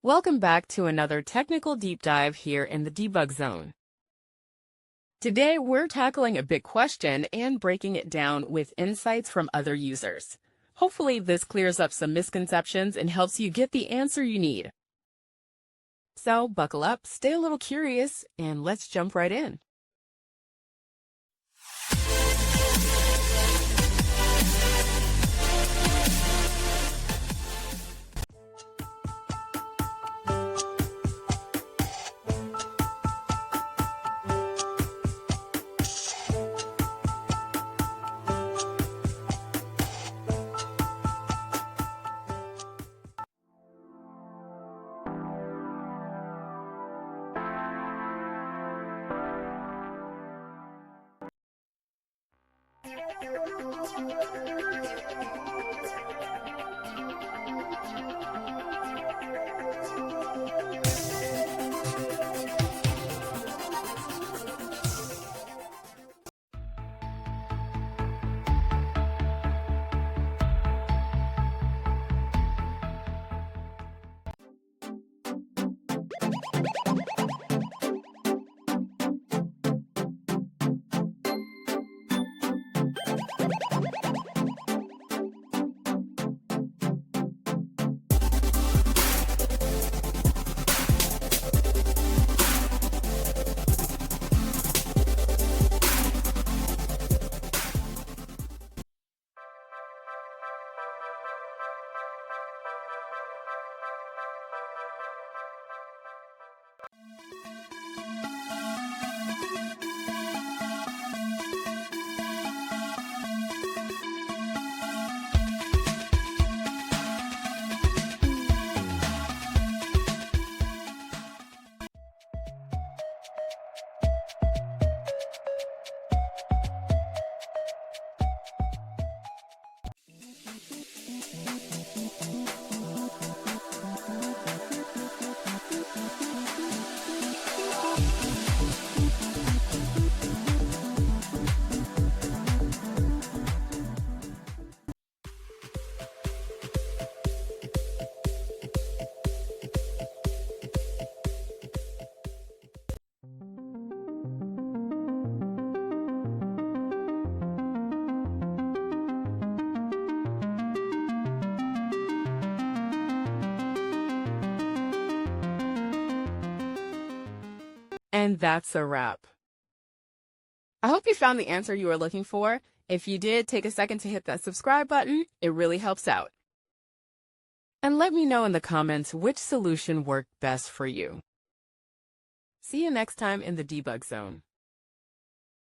Welcome back to another technical deep dive here in the debug zone. Today, we're tackling a big question and breaking it down with insights from other users. Hopefully, this clears up some misconceptions and helps you get the answer you need. So, buckle up, stay a little curious, and let's jump right in. And that's a wrap. I hope you found the answer you were looking for. If you did, take a second to hit that subscribe button. It really helps out. And let me know in the comments which solution worked best for you. See you next time in the debug zone.